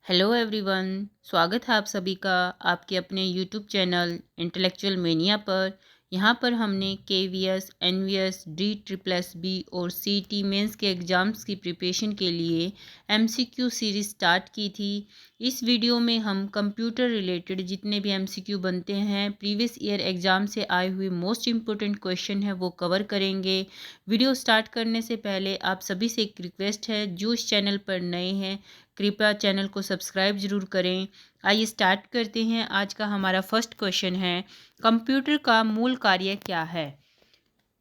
Hello everyone, स्वागत है आप सभी का आपके अपने यूट्यूब चैनल इंटेलेक्चुअल मेनिया पर। यहाँ पर हमने KVS, NVS, D triple S B और सीटी मेंस के एग्ज़ाम्स की प्रिपरेशन के लिए एमसीक्यू सीरीज़ स्टार्ट की थी। इस वीडियो में हम कंप्यूटर रिलेटेड जितने भी एमसीक्यू बनते हैं, प्रीवियस ईयर एग्ज़ाम से आए हुए मोस्ट इम्पोर्टेंट क्वेश्चन है वो कवर करेंगे। वीडियो स्टार्ट करने से पहले आप सभी से एक रिक्वेस्ट है, जो इस चैनल पर नए हैं कृपया चैनल को सब्सक्राइब जरूर करें। आइए स्टार्ट करते हैं। आज का हमारा फर्स्ट क्वेश्चन है, कंप्यूटर का मूल कार्य क्या है?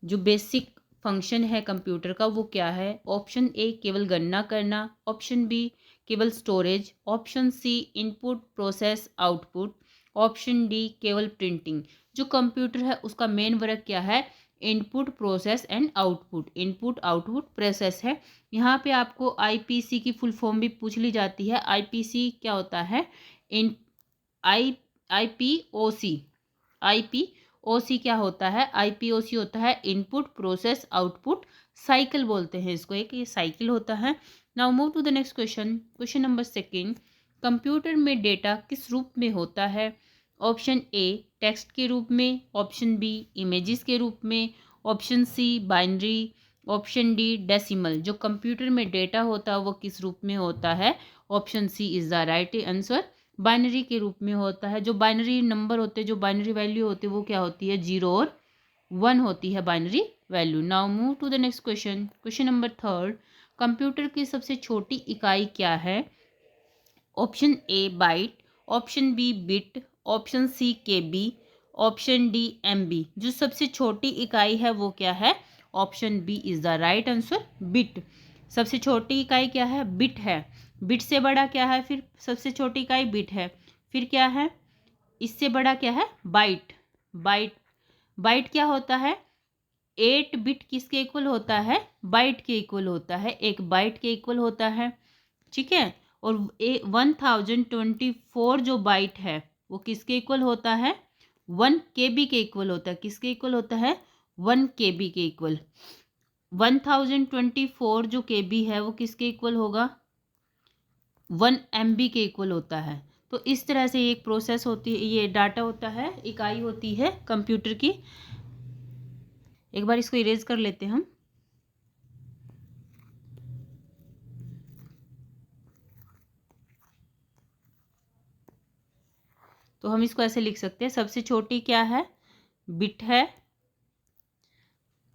जो बेसिक फंक्शन है कंप्यूटर का वो क्या है? ऑप्शन ए केवल गणना करना, ऑप्शन बी केवल storage, option C input process output, option D केवल प्रिंटिंग। जो कंप्यूटर है उसका मेन वर्क क्या है? Input process and output. Input output process है। यहाँ पे आपको आईपीसी की फुल फॉर्म भी पूछ ली जाती है। आईपीसी क्या होता है? इन आई आईपीओसी आईपीओसी क्या होता है? आईपीओसी होता है इनपुट प्रोसेस आउटपुट साइकिल बोलते हैं इसको, एक ये साइकिल होता है। Now move to the next question. Question number second, computer में डेटा किस रूप में होता है? ऑप्शन ए टेक्स्ट के रूप में, ऑप्शन बी इमेजेस के रूप में, option C binary, option D decimal. जो कंप्यूटर में डेटा होता है वो किस रूप में होता है? Option C is the right answer. Binary के रूप में होता है। जो बाइनरी नंबर होते हैं, जो बाइनरी वैल्यू होती है वो क्या होती है? 0 और 1 होती है binary value. Now move to the next question. Question number third, computer की सबसे छोटी इकाई क्या है? Option A byte, option B bit, option C KB, option D MB. जो सबसे छोटी इकाई है वो क्या है? Option B is the right answer, bit. सबसे छोटी इकाई क्या है? बिट है। बिट से बड़ा क्या है? फिर सबसे छोटी इकाई बिट है। फिर क्या है? इससे बड़ा क्या है? बाइट। बाइट बाइट क्या होता है? 8 बिट किसके इक्वल होता है? बाइट के इक्वल होता है। एक बाइट के इक्वल होता है, ठीक है। और 1024 जो बाइट है वो किसके इक्वल होता है? 1 KB के इक्वल होता है। किसके इक्वल होता है? 1 KB के इक्वल। 1024 जो KB है वो किसके इक्वल होगा? 1 MB के इक्वल होता है। तो इस तरह से एक प्रोसेस होती है, ये डाटा होता है, इकाई होती है कंप्यूटर की। एक बार इसको इरेज कर लेते हैं हम। तो हम इसको ऐसे लिख सकते हैं, सबसे छोटी क्या है? बिट है।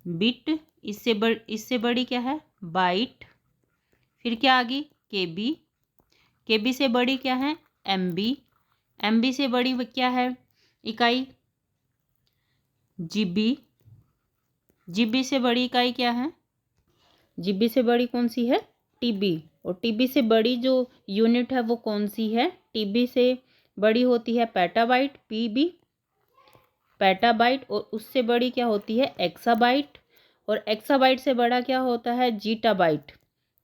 बिट। इससे बड़ी क्या है? बाइट। फिर क्या आ गई? केबी। केबी से बड़ी क्या है? एमबी। एमबी से बड़ी क्या है इकाई? जीबी। जीबी से बड़ी इकाई क्या है? जीबी से बड़ी कौन सी है? टीबी। और टीबी से बड़ी जो यूनिट है वो कौन सी है? टीबी से बड़ी होती है पेटाबाइट, पीबी, पेटाबाइट। और उससे बड़ी क्या होती है? एक्साबाइट। और एक्साबाइट से बड़ा क्या होता है? जीटाबाइट।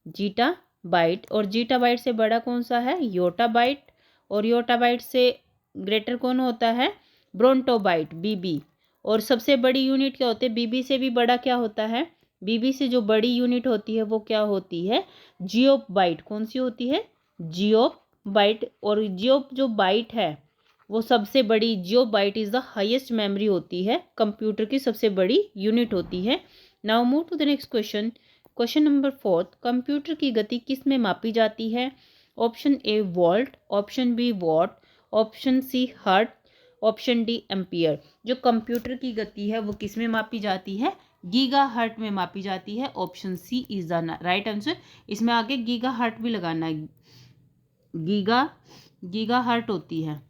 जीटाबाइट। और जीटाबाइट से बड़ा कौन सा है? योटाबाइट। और योटाबाइट से ग्रेटर कौन होता है? ब्रोंटोबाइट, बीबी। और सबसे बड़ी यूनिट क्या होती है? बीबी से भी बड़ा क्या होता है? बीबी से जो बड़ी यूनिट होती है वो क्या होती है? जियोबाइट। कौन सी होती है? जियोबाइट। और जियो जो बाइट है वो सबसे बड़ी, geobyte is the highest memory होती है, कंप्यूटर की सबसे बड़ी यूनिट होती है। Now move to the next question. Question number fourth, computer की गति किस में मापी जाती है? Option A volt, option B watt, option C hertz, option D ampere. जो कंप्यूटर की गति है वो किस में मापी जाती है? गीगा हर्ट में मापी जाती है। Option C is the right answer. इसमें आगे गीगा हर्ट भी लगाना है। गीगा हर्ट होती है।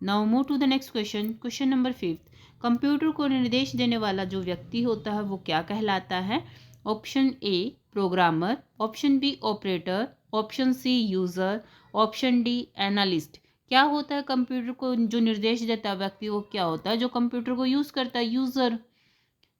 Now move to the next question. Question number fifth, computer को निर्देश देने वाला जो व्यक्ति होता है वो क्या कहलाता है? Option A programmer, option B operator, option C user, option D analyst. क्या होता है कंप्यूटर को जो निर्देश देता है व्यक्ति, वो क्या होता है? जो कंप्यूटर को यूज करता है, user.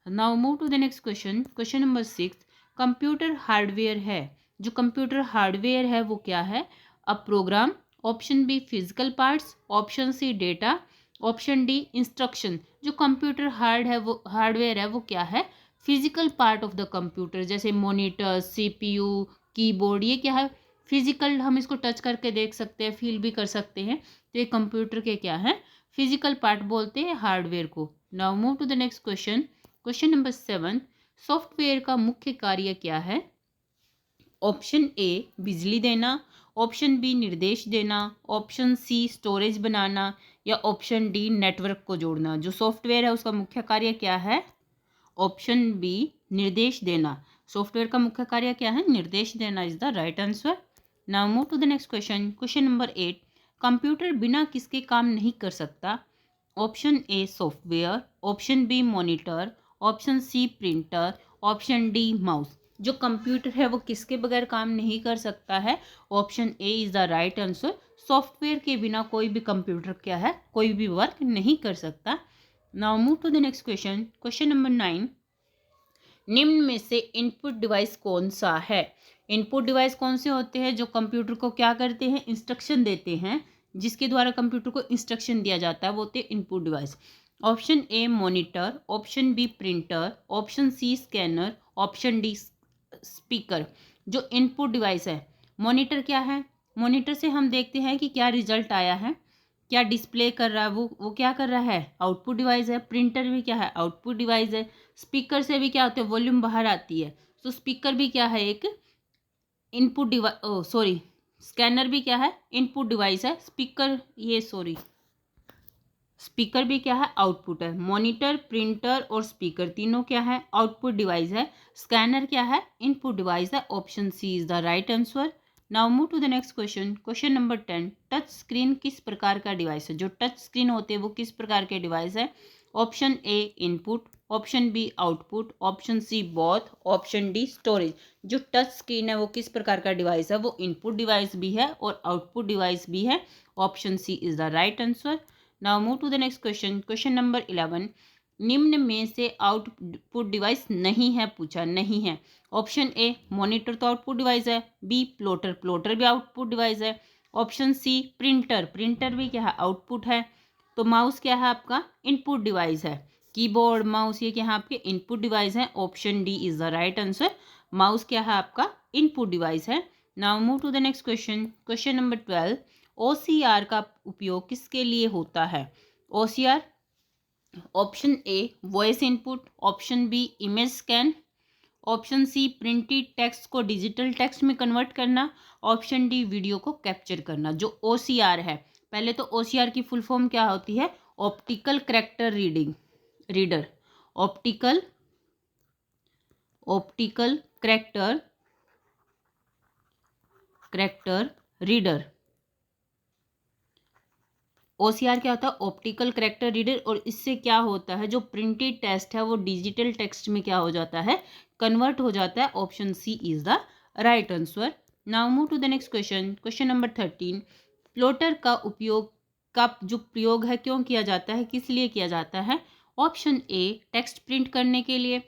Now move to the next question. Question number six, computer hardware है। जो कंप्यूटर हार्डवेयर है वो क्या है? A program, option B physical parts, option C data, option D instruction. जो कंप्यूटर हार्डवेयर है वो क्या है? Physical part of the computer, जैसे मॉनिटर, सीपीयू, कीबोर्ड, ये क्या है? फिजिकल हम इसको टच करके देख सकते हैं, फील भी कर सकते हैं, तो ये कंप्यूटर के क्या है, फिजिकल पार्ट बोलते हैं हार्डवेयर को। Now move to the next question. Question number 7, software का मुख्य कार्य क्या है? ऑप्शन ए बिजली देना, ऑप्शन बी निर्देश देना, ऑप्शन सी स्टोरेज बनाना, या ऑप्शन डी नेटवर्क को जोड़ना। जो सॉफ्टवेयर है उसका मुख्य कार्य क्या है? ऑप्शन बी निर्देश देना। सॉफ्टवेयर का मुख्य कार्य क्या है? निर्देश देना is the right answer. Now move to the next question. Question number 8, computer बिना किसके काम नहीं कर सकता? Option A software, option B monitor, option C printer, option D mouse. जो कंप्यूटर है वो किसके बगैर काम नहीं कर सकता है? Option A is the right answer. Software के बिना कोई भी कंप्यूटर क्या है, कोई भी वर्क नहीं कर सकता। Now move to the next question. Question number 9, निम्न में से इनपुट डिवाइस कौन सा है? इनपुट डिवाइस कौन से होते हैं जो कंप्यूटर को क्या करते हैं? इंस्ट्रक्शन देते हैं, जिसके द्वारा कंप्यूटर को इंस्ट्रक्शन दिया जाता है वो होते हैं input device. Option A monitor, option B printer, option C scanner, option D speaker. जो इनपुट डिवाइस है, मॉनिटर क्या है? मॉनिटर से हम देखते हैं कि क्या रिजल्ट आया है, क्या डिस्प्ले कर रहा है, वो क्या कर रहा है? आउटपुट डिवाइस है। प्रिंटर भी क्या है? आउटपुट डिवाइस है। स्पीकर से भी क्या होता है? वॉल्यूम बाहर आती है, तो स्पीकर भी क्या है? एक इनपुट डिवाइस, सॉरी स्कैनर भी क्या है? इनपुट डिवाइस है। स्पीकर भी क्या है? आउटपुट है। मॉनिटर, प्रिंटर और स्पीकर तीनों क्या है? आउटपुट डिवाइस है। स्कैनर क्या है? इनपुट डिवाइस है। Option C is the right answer. Now move to the next question. Question number 10, touch screen किस प्रकार का डिवाइस है? जो टच स्क्रीन होते हैं वो किस प्रकार के डिवाइस है? Option A input, option B output, option C both, option D storage. जो टच स्क्रीन है वो किस प्रकार का डिवाइस है? वो इनपुट डिवाइस भी है और आउटपुट डिवाइस भी है। Option C is the right answer. Now move to the next question. Question number 11, निम्न में से आउटपुट डिवाइस नहीं है पूछा, नहीं है। ऑप्शन ए मॉनिटर तो आउटपुट डिवाइस है, बी प्लॉटर, प्लॉटर भी आउटपुट डिवाइस है, ऑप्शन सी प्रिंटर, प्रिंटर भी क्या है? आउटपुट है। तो माउस क्या है आपका? इनपुट डिवाइस है। कीबोर्ड, माउस ये क्या है? आपके इनपुट डिवाइस है। Option D is the right answer. Mouse क्या है आपका? इनपुट डिवाइस है। Now move to the next question. Question number 12, OCR का उपयोग किसके लिए होता है? OCR, option A voice input, option B image scan, option C printed text को डिजिटल टेक्स्ट में कन्वर्ट करना, ऑप्शन डी वीडियो को कैप्चर करना। जो OCR है, पहले तो OCR की फुल फॉर्म क्या होती है? Optical character reader. Optical character reader. OCR क्या होता है? Optical character reader. और इससे क्या होता है? जो प्रिंटेड टेक्स्ट है वो डिजिटल टेक्स्ट में क्या हो जाता है? कन्वर्ट हो जाता है। Option C is the right answer. Now move to the next question. Question number 13, plotter का उपयोग जो प्रयोग है क्यों किया जाता है, किस लिए किया जाता है? ऑप्शन ए टेक्स्ट प्रिंट करने के लिए,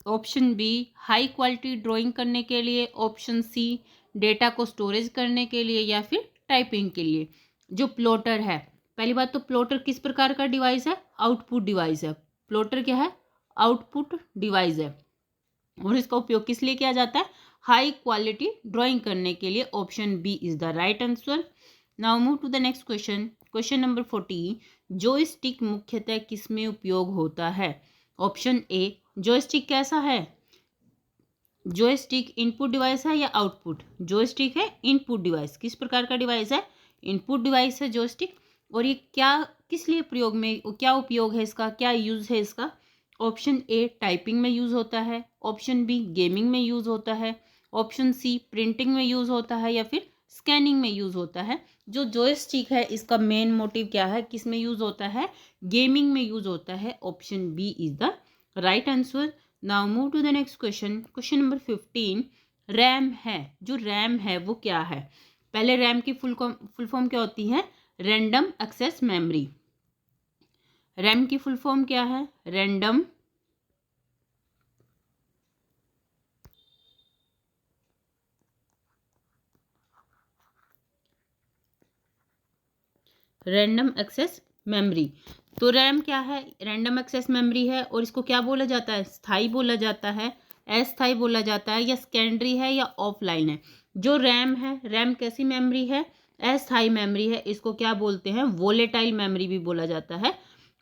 option B high quality drawing करने के लिए, ऑप्शन सी डेटा को स्टोरेज करने के लिए, या फिर टाइपिंग के लिए। जो प्लॉटर है, पहली बात तो प्लॉटर किस प्रकार का डिवाइस है? आउटपुट डिवाइस है। प्लॉटर क्या है? आउटपुट डिवाइस है। और इसका उपयोग किस लिए किया जाता है? हाई क्वालिटी ड्राइंग करने के लिए। Option B is the right answer. Now move to the next question. Question number 14, joystick मुख्यतः किस में उपयोग होता है? ऑप्शन ए जॉयस्टिक कैसा है? जॉयस्टिक इनपुट डिवाइस है या आउटपुट? जॉयस्टिक है इनपुट डिवाइस। किस प्रकार का डिवाइस है? इनपुट डिवाइस है जॉयस्टिक। और ये क्या, किस लिए प्रयोग में, क्या उपयोग है इसका, क्या यूज़ है इसका? ऑप्शन ए टाइपिंग में यूज़ होता है, ऑप्शन बी गेमिंग में यूज़ होता है, ऑप्शन सी प्रिंटिंग में यूज़ होता है, या फिर स्कैनिंग में यूज़ होता है। जो जॉयस्टिक है इसका मेन मोटिव क्या है, किस में यूज़ होता है? गेमिंग में यूज़ होता है। Option B is the right answer. Now move to the next question. Question number 15, RAM है, जो रैम है वो क्या है? पहले रैम की फुल फॉर्म क्या होती है? Random access memory. रैम की फुल फॉर्म क्या है? Random access memory. तो रैम क्या है? रैंडम एक्सेस मेमोरी है। और इसको क्या बोला जाता है? स्थाई बोला जाता है। अस्थायी बोला जाता है, या सेकेंडरी है, या ऑफलाइन है। जो रैम है, रैम कैसी मेमोरी है? अस्थायी मेमोरी है। इसको क्या बोलते हैं? वोलेटाइल मेमोरी भी बोला जाता है।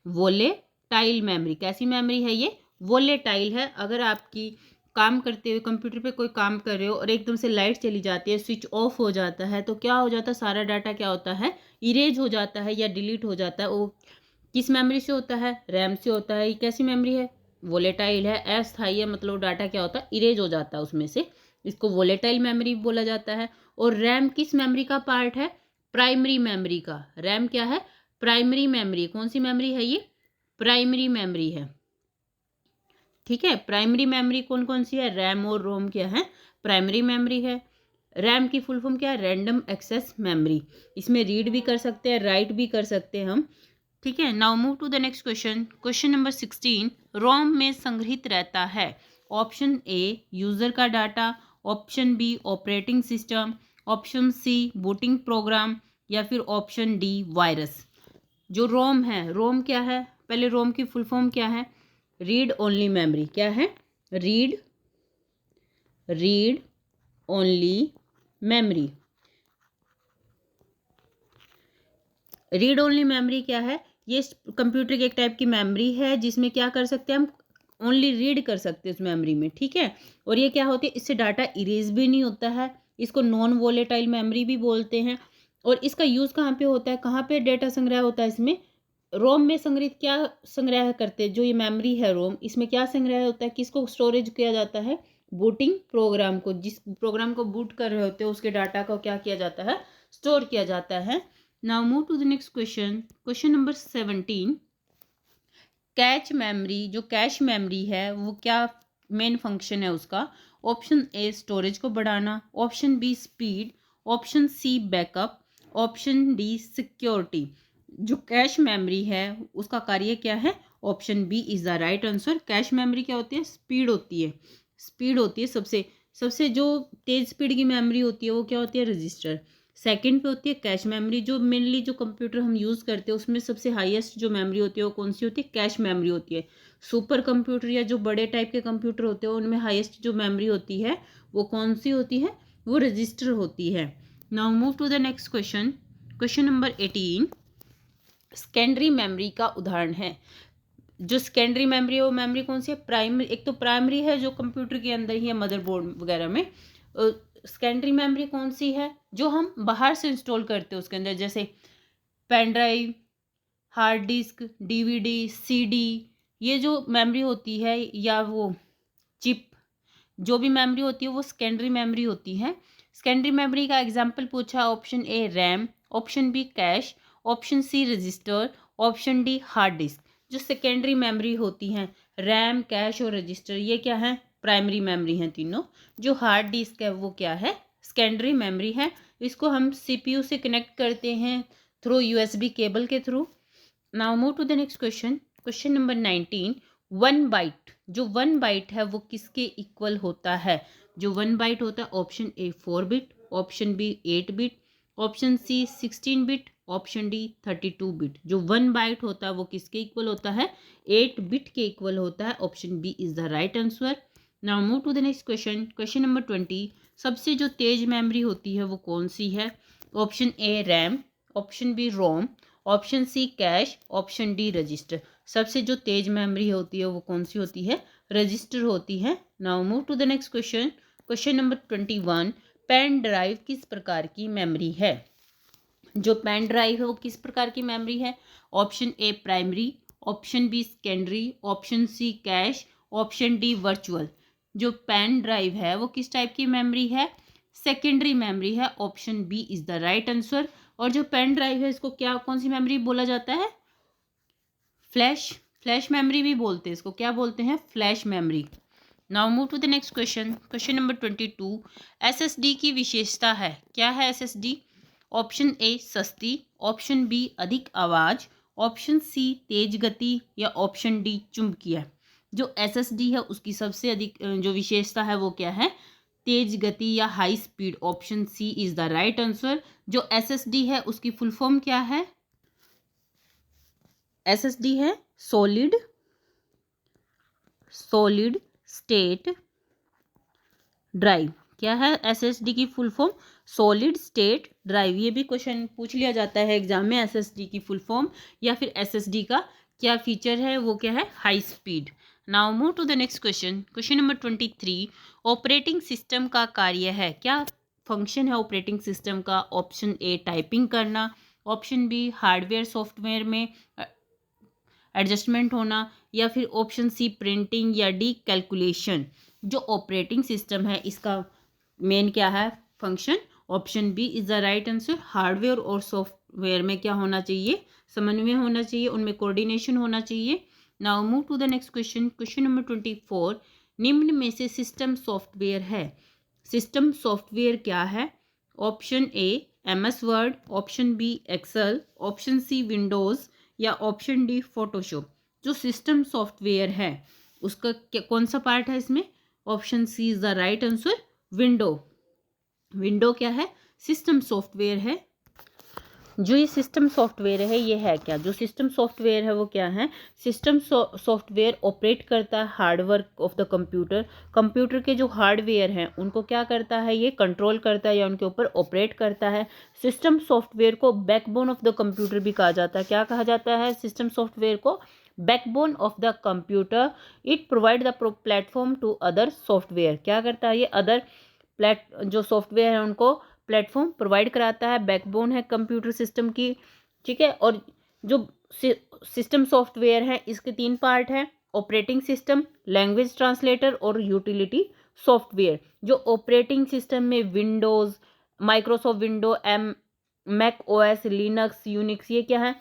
वोलेटाइल मेमोरी कैसी मेमोरी है? ये वोलेटाइल है। अगर आपकी काम करते हुए कंप्यूटर पे कोई काम कर रहे हो और एकदम से लाइट चली जाती है, स्विच ऑफ हो जाता है, तो क्या हो जाता है? सारा डाटा क्या होता है? इरेज हो जाता है या डिलीट हो जाता है। वो किस मेमोरी से होता है? रैम से होता है। ये कैसी मेमोरी है? वोलेटाइल है, अस्थायी है, मतलब डाटा क्या होता है? इरेज हो जाता है उसमें से। इसको वोलेटाइल मेमोरी बोला जाता है। और रैम किस मेमोरी का पार्ट है? प्राइमरी मेमोरी का। रैम क्या है? Primary memory. कौन सी मेमोरी है ये? प्राइमरी मेमोरी है। ठीक है, प्राइमरी मेमोरी कौन कौन सी है? रैम और रोम क्या है? प्राइमरी मेमोरी है। रैम की फुल फॉर्म क्या है? Random access memory. इसमें रीड भी कर सकते हैं, राइट भी कर सकते हैं हम। ठीक है, now move to the next question. Question number 16 ROM में संग्रहित रहता है। ऑप्शन ए यूजर का data, option B operating system, option C booting program, या फिर ऑप्शन डी वायरस। जो रोम है, रोम क्या है? पहले रोम की फुल फॉर्म क्या है? Read only memory. क्या है? Read only memory. Read only memory क्या है? ये कंप्यूटर की एक टाइप की मेमोरी है जिसमें क्या कर सकते हैं हम? ओनली रीड कर सकते हैं उस मेमोरी में। ठीक है, और ये क्या होती है? इससे डाटा इरेज भी नहीं होता है। इसको नॉन वोलेटाइल मेमोरी भी बोलते हैं। और इसका यूज़ कहाँ पे होता है? कहाँ पे डेटा संग्रह होता है इसमें? रोम में संग्रहित क्या संग्रह करते हैं? जो ये मेमोरी है रोम, इसमें क्या संग्रह होता है? किसको स्टोरेज किया जाता है? बूटिंग प्रोग्राम को। जिस प्रोग्राम को बूट कर रहे होते हैं उसके डाटा को क्या किया जाता है? स्टोर किया जाता है। Now move to the next question. Question number 17 cache memory. जो कैश मेमोरी है वो क्या मेन फंक्शन है उसका? ऑप्शन ए स्टोरेज को बढ़ाना, option B speed, option C backup, option D security. जो कैश मेमोरी है उसका कार्य क्या है? Option B is the right answer. Cache memory क्या होती है? स्पीड होती है। स्पीड होती है। सबसे सबसे जो तेज स्पीड की मेमोरी होती है वो क्या होती है? रजिस्टर। सेकंड पे होती है कैश मेमोरी। जो मेनली जो कंप्यूटर हम यूज़ करते हैं उसमें सबसे हाईएस्ट जो मेमोरी होती है वो कौन सी होती है? कैश मेमोरी होती है। सुपर कंप्यूटर या जो बड़े टाइप के कंप्यूटर होते हैं उनमें हाईएस्ट जो मेमोरी होती है वो कौन सी होती है? वो रजिस्टर होती है। Now move to the next question. Question number 18 secondary memory का उदाहरण है। जो सेकेंडरी मेमोरी है वो मेमोरी कौन सी है? प्राइमरी। एक तो प्राइमरी है जो कंप्यूटर के अंदर ही है, मदरबोर्ड वगैरह में। सेकेंडरी मेमोरी कौन सी है? जो हम बाहर से इंस्टॉल करते हैं उसके अंदर, जैसे pen drive, hard disk, DVD, CD. ये जो मेमोरी होती है या वो चिप, जो भी मेमोरी होती है वो सेकेंडरी मेमोरी होती है। सेकेंडरी मेमोरी का एग्जांपल पूछा। Option A RAM, option B cache, option C register, option D hard disk. जो सेकेंडरी मेमोरी होती हैं, रैम, कैश और रजिस्टर, ये क्या है? प्राइमरी मेमोरी हैं तीनों। जो हार्ड डिस्क है वो क्या है? सेकेंडरी मेमोरी है। इसको हम सीपीयू से कनेक्ट करते हैं थ्रू यूएसबी केबल के through. Now move to the next question. Question number 19 one byte. जो वन बाइट है वो किसके इक्वल होता है? जो वन बाइट होता है, option A 4 bit, option B 8 bit, option C 16 bit, option D 32 bit. जो वन बाइट होता है वो किसके इक्वल होता है? 8 बिट के इक्वल होता है। Option B is the right answer. Now move to the next question. Question number 20 सबसे जो तेज मेमोरी होती है वो कौन सी है? Option A RAM, option B ROM, option C cache, option D register. सबसे जो तेज मेमोरी होती है वो कौन सी होती है? रजिस्टर होती है। Now move to the next question. Question number 21 pen drive किस प्रकार की मेमोरी है? जो पेन ड्राइव है वो किस प्रकार की मेमोरी है? Option A primary, option B secondary, option C cache, option D virtual. जो पेन ड्राइव है वो किस टाइप की मेमोरी है? सेकेंडरी मेमोरी है। Option B is the right answer. और जो पेन ड्राइव है इसको क्या, कौन सी मेमोरी बोला जाता है? फ्लैश। फ्लैश मेमोरी भी बोलते हैं इसको। क्या बोलते हैं? Flash memory. Now move to the next question. Question number 22 SSD की विशेषता है। क्या है एसएसडी? ऑप्शन ए सस्ती, ऑप्शन बी अधिक आवाज़, ऑप्शन सी तेज गति, या ऑप्शन डी चुंबकीय। जो एसएसडी है उसकी सबसे अधिक जो विशेषता है वो क्या है? तेज गति या high speed. Option C is the right answer. जो एसएसडी है उसकी फुल फॉर्म क्या है? एसएसडी है सॉलिड स्टेट ड्राइव। क्या है एसएसडी की full form? Solid state drive. ये भी क्वेश्चन पूछ लिया जाता है एग्जाम में, एसएसडी की फुल फॉर्म या फिर एसएसडी का क्या फीचर है, वो क्या है? High speed. Now move to the next question. Question number 23, operating system का कार्य है। क्या फंक्शन है ऑपरेटिंग सिस्टम का? ऑप्शन ए टाइपिंग करना, ऑप्शन बी हार्डवेयर सॉफ्टवेयर में एडजस्टमेंट होना, या फिर ऑप्शन सी प्रिंटिंग, या डी कैलकुलेशन। जो ऑपरेटिंग सिस्टम है इसका मेन क्या है function? Option B is the right answer. Hardware और सॉफ्टवेयर में क्या होना चाहिए? समन्वय होना चाहिए, उनमें कोऑर्डिनेशन होना चाहिए। Now move to the next question. Question number 24, निम्न में से सिस्टम सॉफ्टवेयर है। सिस्टम सॉफ्टवेयर क्या है? Option A MS Word, option B Excel, option C Windows, या ऑप्शन डी फोटोशॉप। जो सिस्टम सॉफ्टवेयर है उसका कौन सा पार्ट है इसमें? Option C is the right answer, window. Window क्या है? सिस्टम सॉफ्टवेयर है। जो ये सिस्टम सॉफ्टवेयर है ये है क्या? जो सिस्टम सॉफ्टवेयर है वो क्या है? सिस्टम सॉफ्टवेयर ऑपरेट करता है hard work of the computer. Computer के जो हार्डवेयर हैं उनको क्या करता है? ये कंट्रोल करता है या उनके ऊपर ऑपरेट करता है। सिस्टम सॉफ्टवेयर को बैकबोन ऑफ द कंप्यूटर भी कहा जाता है। क्या कहा जाता है सिस्टम सॉफ्टवेयर को? Backbone of the computer. It provide the platform to other software. क्या करता है ये? अदर जो सॉफ्टवेयर है उनको प्लेटफॉर्म प्रोवाइड कराता है, बैकबोन है कंप्यूटर सिस्टम की। ठीक है, और जो सिस्टम सॉफ्टवेयर है इसके 3 पार्ट हैं: ऑपरेटिंग सिस्टम, लैंग्वेज ट्रांसलेटर और यूटिलिटी सॉफ्टवेयर। जो ऑपरेटिंग सिस्टम में Windows, Microsoft window, Mac OS, Linux, Unix, ये क्या है?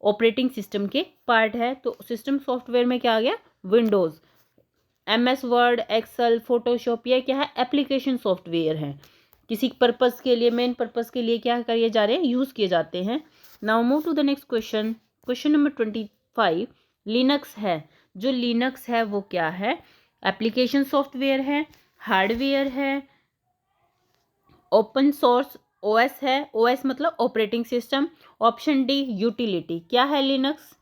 ऑपरेटिंग सिस्टम के पार्ट है। तो सिस्टम सॉफ्टवेयर में क्या आ गया? Windows, MS Word, Excel, Photoshop. ये क्या है? एप्लीकेशन सॉफ्टवेयर है, किसी पर्पस के लिए, मेन पर्पस के लिए क्या किए जा रहे हैं? यूज़ किए जाते हैं। Now move to the next question. Question number 25, Linux है। जो लिनक्स है वो क्या है? एप्लीकेशन सॉफ्टवेयर है, हार्डवेयर है, ओपन सोर्स ओएस है। ओएस मतलब operating system. Option D utility. क्या है लिनक्स?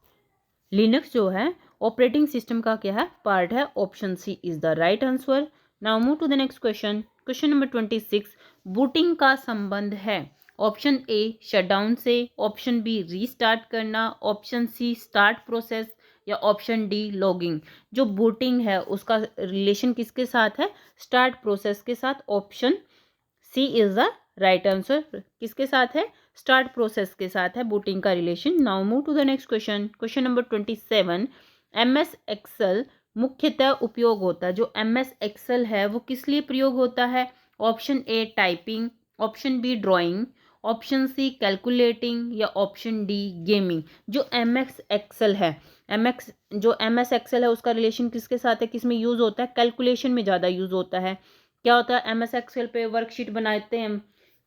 लिनक्स जो है ऑपरेटिंग सिस्टम का क्या है? पार्ट है। Option C is the right answer. Now move to the next question. Question number 26, booting का संबंध है। ऑप्शन ए शटडाउन से, ऑप्शन बी रीस्टार्ट करना, ऑप्शन सी स्टार्ट प्रोसेस, या ऑप्शन डी लॉगिंग। जो बूटिंग है उसका रिलेशन किसके साथ है? स्टार्ट प्रोसेस के साथ। Option C is the right answer. किसके साथ है? स्टार्ट प्रोसेस के साथ है बूटिंग का relation. Now move to the next question. Question number 27, MS Excel मुख्यतः उपयोग होता है। जो एमएस एक्सेल है वो किस लिए प्रयोग होता है? Option A typing, option B drawing, option C calculating, या ऑप्शन डी गेमिंग। जो एमएस एक्सेल है, जो एमएस एक्सेल है उसका रिलेशन किसके साथ है? किस में यूज़ होता है? कैलकुलेशन में ज़्यादा यूज़ होता है। क्या होता है? एमएस एक्सेल पे वर्कशीट बनाते हैं,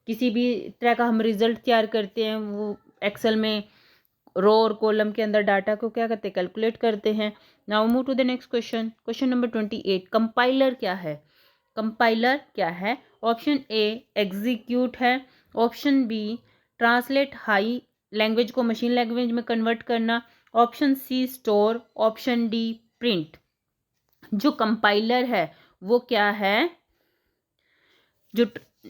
किसी भी तरह का हम रिजल्ट तैयार करते हैं, वो एक्सेल में रो और कॉलम के अंदर डाटा को क्या करते हैं? कैलकुलेट करते हैं। Now move to the next question. Question number 28, compiler क्या है? कंपाइलर क्या है? ऑप्शन ए एग्जीक्यूट है, option B translate high language को मशीन लैंग्वेज में कन्वर्ट करना, option C store, option D print. जो कंपाइलर है वो क्या है? जो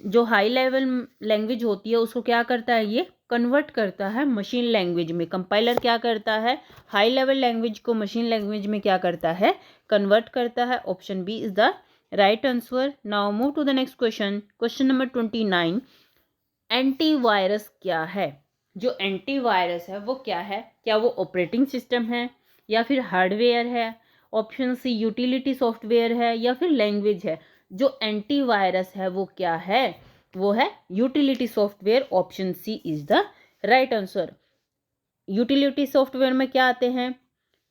जो हाई लेवल लैंग्वेज होती है उसको क्या करता है? ये कन्वर्ट करता है मशीन लैंग्वेज में। कंपाइलर क्या करता है? हाई लेवल लैंग्वेज को मशीन लैंग्वेज में क्या करता है? कन्वर्ट करता है। Option B is the right answer. Now move to the next question. Question number 29, antivirus क्या है? जो एंटीवायरस है वो क्या है? क्या वो ऑपरेटिंग सिस्टम है, या फिर हार्डवेयर है, ऑप्शन सी यूटिलिटी सॉफ्टवेयर है, या फिर लैंग्वेज है? जो एंटीवायरस है वो क्या है? वो है utility software. Option C is the right answer. Utility software में क्या आते हैं?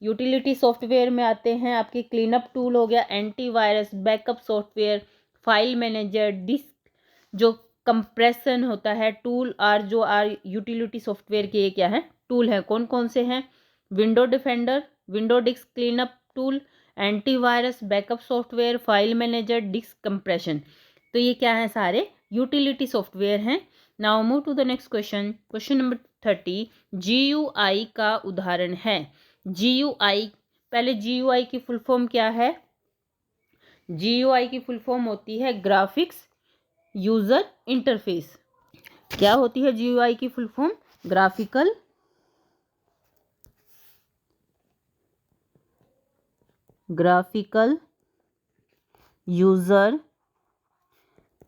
यूटिलिटी सॉफ्टवेयर में आते हैं आपके क्लीनअप टूल हो गया, antivirus, backup software, file manager, disk जो कंप्रेशन होता है, टूल आर जो आर यूटिलिटी सॉफ्टवेयर के ये क्या है? टूल है। कौन कौन से हैं? Window defender, window disk cleanup tool, antivirus, backup software, file manager, disk compression. तो ये क्या है? सारे यूटिलिटी सॉफ्टवेयर हैं। Now move to the next question. Question number 30, GUI का उदाहरण है। GUI, पहले GUI की फुल फॉर्म क्या है? GUI की फुल फॉर्म होती है ग्राफिक्स यूजर इंटरफेस। क्या होती है GUI की full form? Graphical user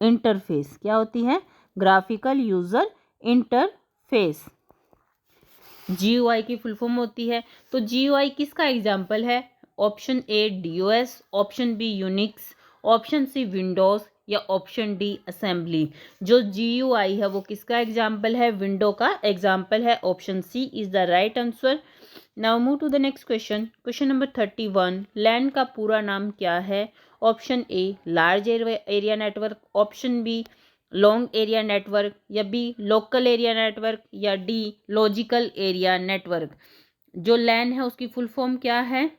interface. क्या होती है? Graphical user interface. GUI की फुल फॉर्म होती है। तो GUI किसका एग्जाम्पल है? Option A DOS, option B Unix, option C Windows या ऑप्शन डी असेंबली। जो GUI है वो किसका एग्जाम्पल है? विंडो का एग्जाम्पल है। Option C is the right answer. Now move to the next question. Question number 31। LAN का पूरा नाम क्या है? Option A large area network, option B long area network, या बी लोकल एरिया नेटवर्क, या D logical area network. जो LAN है उसकी फुल फॉर्म क्या है?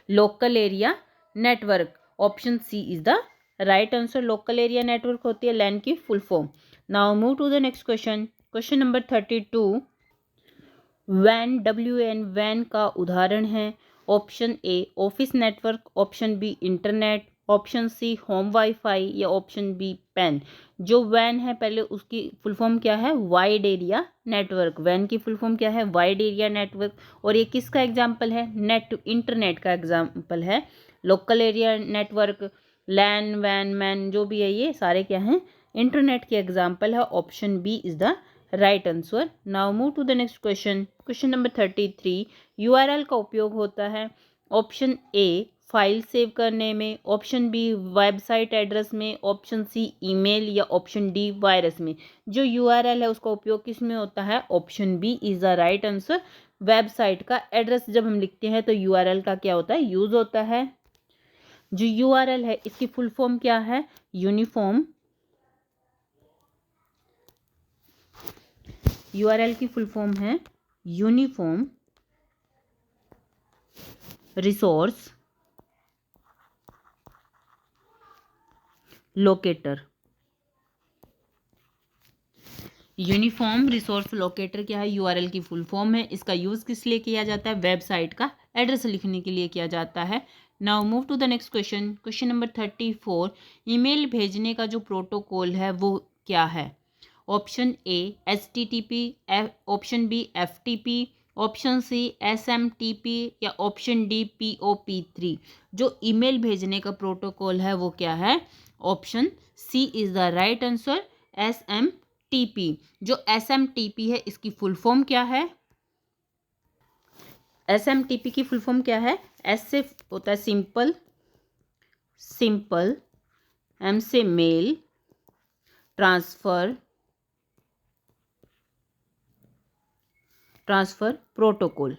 Local area network. Option C is the right answer. Local area network होती है LAN की full form. Now move to the next question. Question number 32। वैन WAN वैन का उदाहरण है। Option A office network, option B internet, option C home WiFi, या option B PAN. जो वैन है पहले उसकी फुल फॉर्म क्या है? Wide area network. वैन की फुल फॉर्म क्या है? Wide area network. और ये किसका एग्जाम्पल है? इंटरनेट का एग्जाम्पल है। लोकल एरिया नेटवर्क, लैन, वैन, मैन जो भी है ये सारे क्या हैं? इंटरनेट के एग्जाम्पल है। Option B is the right answer. Now move to the next question. Question number 33। URL का उपयोग होता है। ऑप्शन ए फाइल सेव करने में, ऑप्शन बी वेबसाइट एड्रेस में, ऑप्शन सी ईमेल, या ऑप्शन डी वायरस में। जो URL है उसका उपयोग किस में होता है? Option B is the right answer. Website का एड्रेस जब हम लिखते हैं तो URL का क्या होता है? यूज होता है। जो URL है इसकी फुल फॉर्म क्या है? यूनिफॉर्म। URL की फुल फॉर्म है uniform resource locator. Uniform resource locator क्या है? URL की फुल फॉर्म है। इसका यूज़ किस लिए किया जाता है? वेबसाइट का एड्रेस लिखने के लिए किया जाता है। Now move to the next question. Question number 34। Email भेजने का जो प्रोटोकॉल है वो क्या है? Option A HTTP, option B FTP, option C SMTP, या ऑप्शन डी POP3। जो ईमेल भेजने का प्रोटोकॉल है वो क्या है? Option C is the right answer. SMTP। जो SMTP है इसकी फुल फॉर्म क्या है? SMTP की फुल फॉर्म क्या है? S से होता है सिंपल, M से मेल, ट्रांसफर प्रोटोकॉल।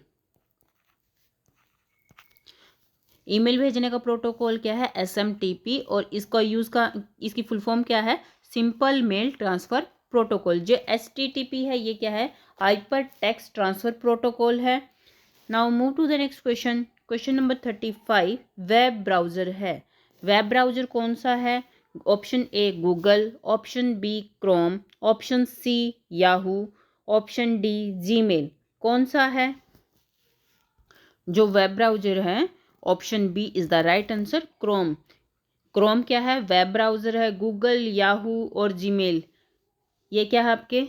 ईमेल भेजने का प्रोटोकॉल क्या है? SMTP। और इसकी फुल फॉर्म क्या है? Simple mail transfer protocol. जो HTTP है ये क्या है? हाइपर टेक्स्ट ट्रांसफर प्रोटोकॉल है। Now move to the next question. Question number 35। Web browser है। वेब ब्राउज़र कौन सा है? Option A Google, option B Chrome, option C Yahoo, option D Gmail. कौन सा है जो वेब ब्राउज़र है? Option B is the right answer. Chrome. Chrome क्या है? वेब ब्राउज़र है। गूगल, याहू और जीमेल ये क्या है आपके?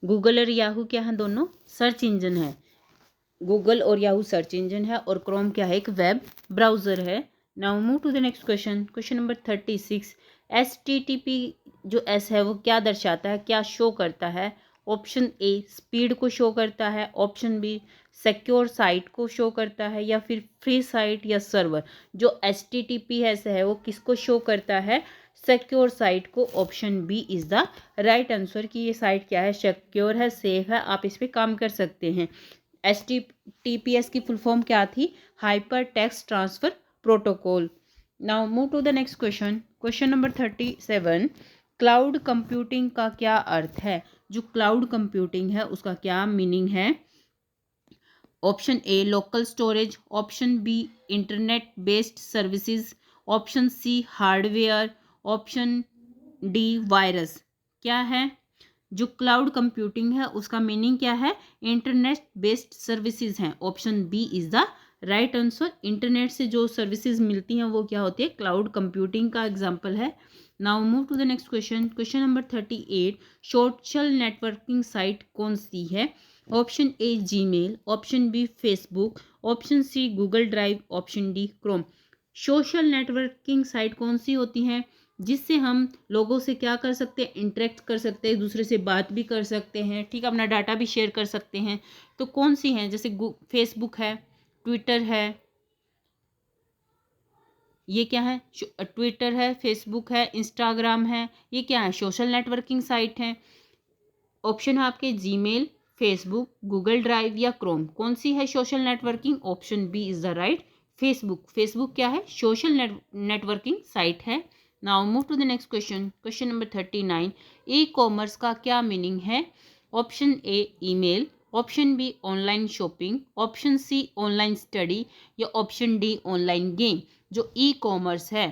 गूगल और याहू क्या है? दोनों सर्च इंजन है। गूगल और याहू सर्च इंजन है और क्रोम क्या है? एक वेब ब्राउज़र है। Now move to the next question. Question number 36। HTTP जो S है वो क्या दर्शाता है? क्या शो करता है? ऑप्शन ए स्पीड को शो करता है, ऑप्शन बी सिक्योर साइट को शो करता है, या फिर फ्री साइट या सर्वर। जो HTTPS है वो किसको शो करता है? सिक्योर साइट को। Option B is the right answer कि ये साइट क्या है? सिक्योर है, सेफ है, आप इस पर काम कर सकते हैं। HTTPS की फुल फॉर्म क्या थी? Hyper text transfer protocol. Now move to the next question. Question number 37। Cloud computing का क्या अर्थ है? जो क्लाउड कंप्यूटिंग है उसका क्या मीनिंग है? Option A local storage, option B internet based services, option C hardware, option D virus. क्या है? जो क्लाउड कंप्यूटिंग है उसका मीनिंग क्या है? इंटरनेट बेस्ड सर्विसेज हैं। Option B is the right answer. Internet से जो सर्विसेज मिलती हैं वो क्या होती है, क्लाउड कंप्यूटिंग का एग्जांपल है। Now move to the next question. Question number 38, social networking site कौन सी है? Option A Gmail, option B Facebook, option C Google drive, option D Chrome. Social networking site कौन सी होती हैं जिससे हम लोगों से क्या कर सकते हैं, इंटरेक्ट कर सकते हैं, एक दूसरे से बात भी कर सकते हैं, ठीक है, अपना डाटा भी शेयर कर सकते हैं। तो कौन सी हैं? जैसे फेसबुक है, ट्विटर है, ये क्या है, ट्विटर है, फेसबुक है, इंस्टाग्राम है, ये क्या है, सोशल नेटवर्किंग साइट है। ऑप्शन है आपके जीमेल, फेसबुक, गूगल ड्राइव या क्रोम। कौन सी है social networking? Option B is the right, Facebook. Facebook क्या है, सोशल नेटवर्किंग साइट है। Now move to the next question. Question number 39, e commerce का क्या मीनिंग है? Option A email, option B online shopping, option C online study या option D online game. जो e commerce है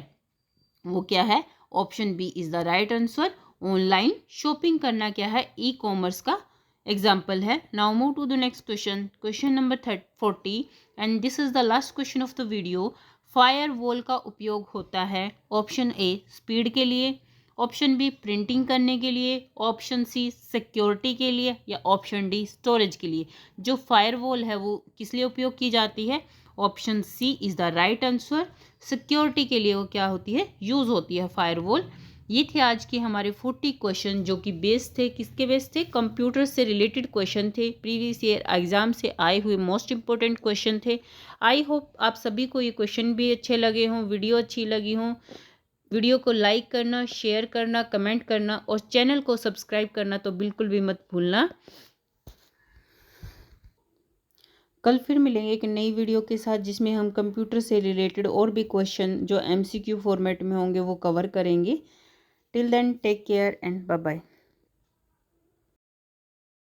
वो क्या है? Option B is the right answer. Online shopping करना क्या है, ई कॉमर्स का एग्जाम्पल है। Now move to the next question. Question number 40 and this is the last question of the video. Firewall का उपयोग होता है ऑप्शन ए स्पीड के लिए, ऑप्शन बी प्रिंटिंग करने के लिए, ऑप्शन सी सिक्योरिटी के लिए या ऑप्शन डी स्टोरेज के लिए। जो फायर वॉल है वो किस लिए उपयोग की जाती है? Option C is the right answer. Security के लिए वो क्या होती है, यूज़ होती है फायरवॉल। ये थे आज के हमारे 40 क्वेश्चन जो कि बेस थे, किसके बेस थे? कंप्यूटर से रिलेटेड क्वेश्चन थे, प्रीवियस ईयर एग्जाम से आए हुए मोस्ट इंपॉर्टेंट क्वेश्चन थे। आई होप आप सभी को ये क्वेश्चन भी अच्छे लगे हों, वीडियो अच्छी लगी हों। वीडियो को लाइक करना, शेयर करना, कमेंट करना और चैनल को सब्सक्राइब करना तो बिल्कुल भी मत भूलना। कल फिर मिलेंगे एक नई वीडियो के साथ जिसमें हम कंप्यूटर से रिलेटेड और भी क्वेश्चन जो एमसीक्यू फॉर्मेट में होंगे वो कवर करेंगे। Till then take care and bye bye.